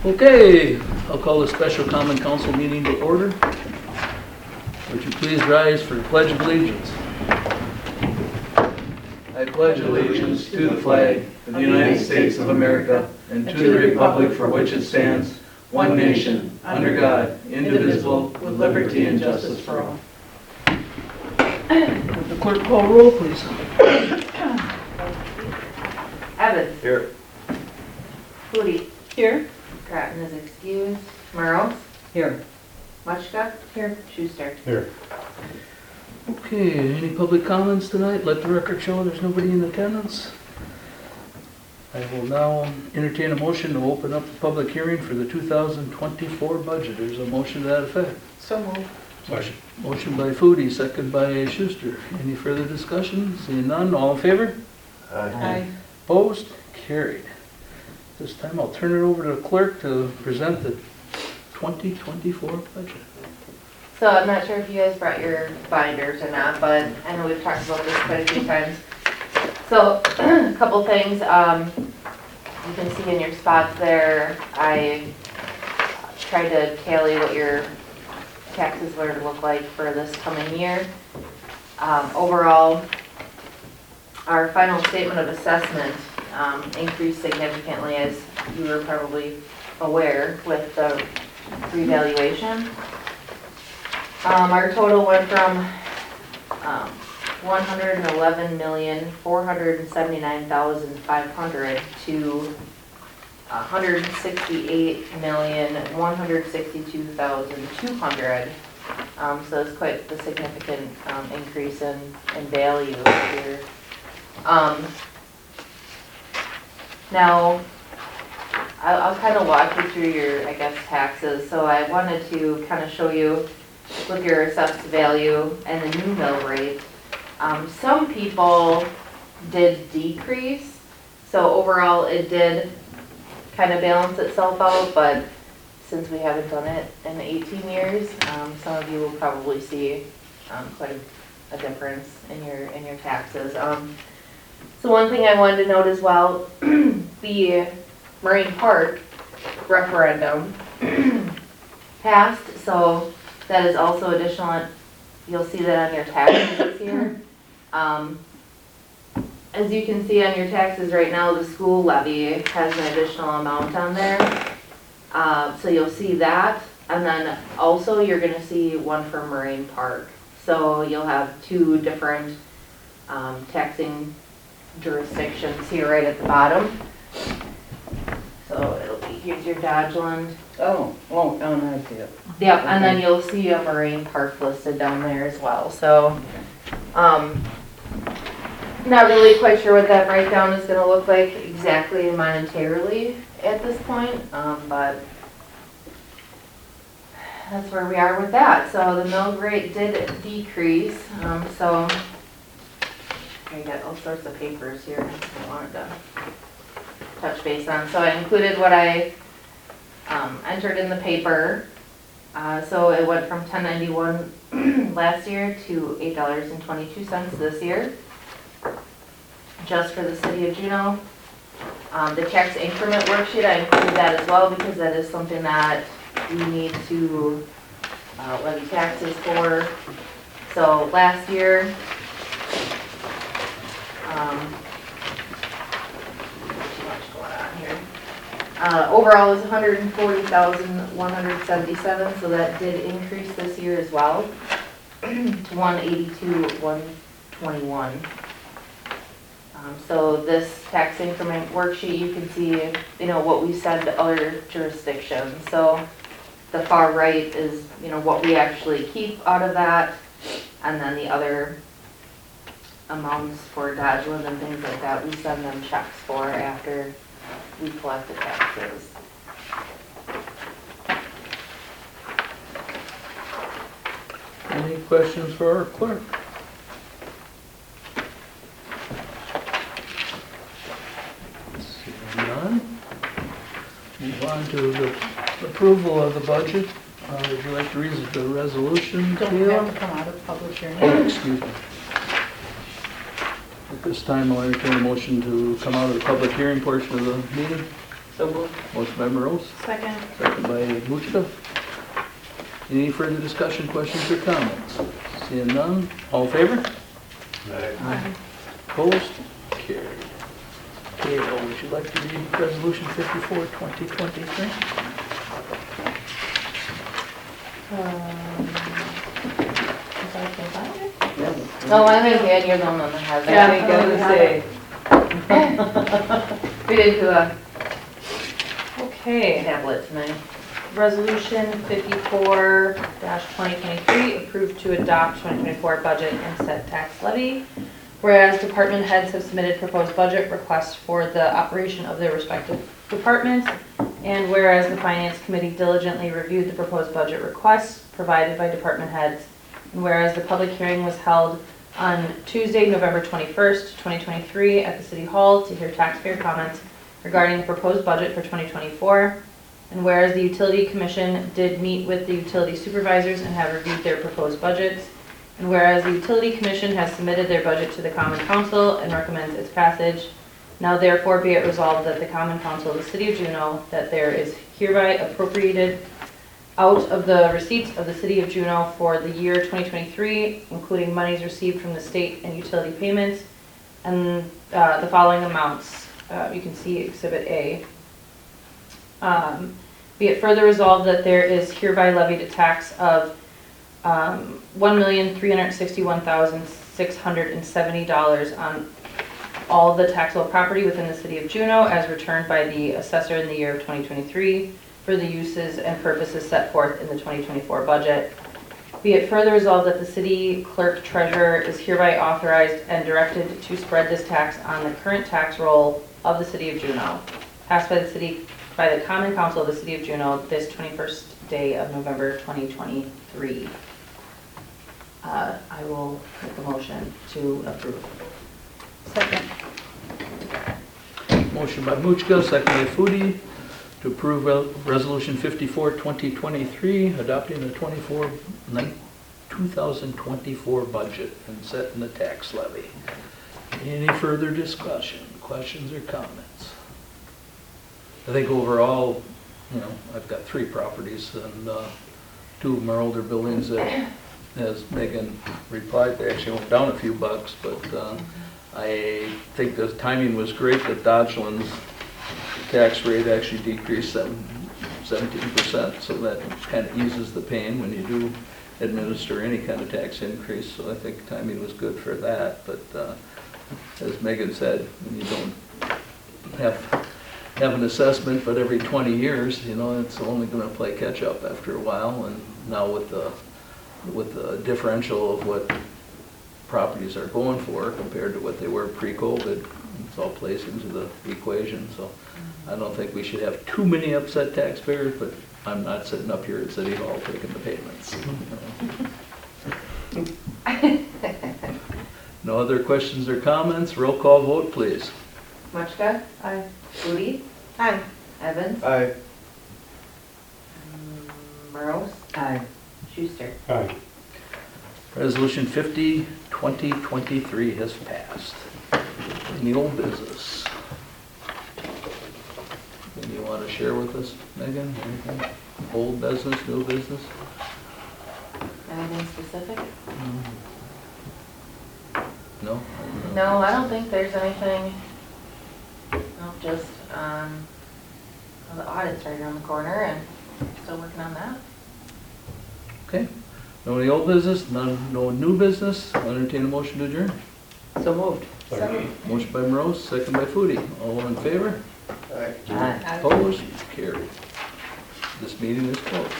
Okay, I'll call the special common council meeting to order. Would you please rise for the Pledge of Allegiance? I pledge allegiance to the flag of the United States of America and to the republic for which it stands, one nation, under God, indivisible, with liberty and justice for all. Would the clerk call roll, please? Evans. Here. Foodie. Here. Grattan is excused. Morrow. Here. Muchka. Here. Schuster. Here. Okay, any public comments tonight? Let the record show there's nobody in attendance. I will now entertain a motion to open up the public hearing for the 2024 budget. There's a motion to that effect. So moved. Motion by Foodie, second by Schuster. Any further discussion? Seeing none, all in favor? Aye. Opposed? Carried. This time I'll turn it over to the clerk to present the 2024 budget. So I'm not sure if you guys brought your binders or not, but I know we've talked about this quite a few times. So a couple things. You can see in your spots there, I tried to tally what your taxes were to look like for this coming year. Overall, our final statement of assessment increased significantly, as you were probably aware, with the revaluation. Our total went from $111,479,500 to $168,162,200. So it's quite the significant increase in value here. Now, I'll kind of walk you through your, I guess, taxes. So I wanted to kind of show you with your assessed value and the new mill rate. Some people did decrease, so overall it did kind of balance itself out, but since we haven't done it in 18 years, some of you will probably see quite a difference in your taxes. So one thing I wanted to note as well, the Marine Park referendum passed, so that is also additional. You'll see that on your taxes this year. As you can see on your taxes right now, the school levy has an additional amount on there. So you'll see that, and then also you're going to see one for Marine Park. So you'll have two different taxing jurisdictions here right at the bottom. So it'll be, here's your Dodge land. Oh, no, I see it. Yep, and then you'll see a Marine Park listed down there as well. So, not really quite sure what that breakdown is going to look like exactly monetarily at this point, but that's where we are with that. So the mill rate did decrease. So I got all sorts of papers here I wanted to touch base on. So I included what I entered in the paper. So it went from $10.91 last year to $8.22 this year, just for the city of Juneau. The tax increment worksheet, I included that as well because that is something that we need to levy taxes for. So last year, overall is $140,177, so that did increase this year as well to $182,121. So this tax increment worksheet, you can see, what we send to other jurisdictions. So the far right is, what we actually keep out of that, and then the other amounts for Dodgeland and things like that, we send them checks for after we collect the taxes. Any questions for our clerk? Seeing none. Move on to the approval of the budget. Would you like to read the resolution? Don't we have to come out of public hearing? Oh, excuse me. At this time, I'll entertain a motion to come out of the public hearing portion of the meeting. So moved. Motion by Morose, Second. second by Muchka. Any further discussion, questions, or comments? Seeing none, all in favor? Aye. Opposed? Carried. Okay, well, would you like to read Resolution 54, 2023? If I can find it. Yeah. No, I'm right here, you're the one that has it. I think I would say. We didn't do a Okay, tablet tonight. resolution 54-2023, approved to adopt 2024 budget and set tax levy. Whereas department heads have submitted proposed budget requests for the operation of their respective departments, and whereas the finance committee diligently reviewed the proposed budget requests provided by department heads, and whereas the public hearing was held on Tuesday, November 21st, 2023 at the City Hall to hear taxpayer comments regarding the proposed budget for 2024, and whereas the Utility Commission did meet with the utility supervisors and have reviewed their proposed budgets, and whereas the Utility Commission has submitted their budget to the Common Council and recommends its passage, now therefore be it resolved that the Common Council of the City of Juneau, that there is hereby appropriated out of the receipts of the City of Juneau for the year 2023, including monies received from the state and utility payments, and the following amounts. You can see Exhibit A. Be it further resolved that there is hereby levied a tax of $1,361,670 on all the taxable property within the City of Juneau as returned by the assessor in the year of 2023 for the uses and purposes set forth in the 2024 budget. Be it further resolved that the city clerk treasurer is hereby authorized and directed to spread this tax on the current tax roll of the City of Juneau, passed by the Common Council of the City of Juneau this 21st day of November 2023. I will make a motion to approve. Second. Motion by Muchka, second by Foodie, to approve Resolution 54, 2023, adopting the 2024 budget and setting the tax levy. Any further discussion, questions, or comments? I think overall, I've got 3 properties, and 2 of them are older buildings that, as Megan replied, they actually went down a few bucks, but I think the timing was great that Dodgeland's tax rate actually decreased 17%, so that kind of eases the pain when you do administer any kind of tax increase, so I think timing was good for that, but as Megan said, when you don't have an assessment, but every 20 years, it's only going to play catch up after a while, and now with the differential of what properties are going for compared to what they were pre-COVID, it's all plays into the equation, so I don't think we should have too many upset taxpayers, but I'm not sitting up here at City Hall taking the payments. No other questions or comments? Roll call vote, please. Muchka? Aye. Foodie? Aye. Evans? Aye. Morose? Aye. Schuster? Aye. Resolution 50, 2023 has passed. Any old business? Anything you want to share with us, Megan? Anything? Old business, new business? Anything specific? No? No, I don't think there's anything. No, just, the audit's right around the corner and still working on that. Okay. No any old business, no new business. I'll entertain a motion to adjourn. So moved. Motion by Morose, second by Foodie. All in favor? Aye. Aye. Opposed? Carried. This meeting is closed.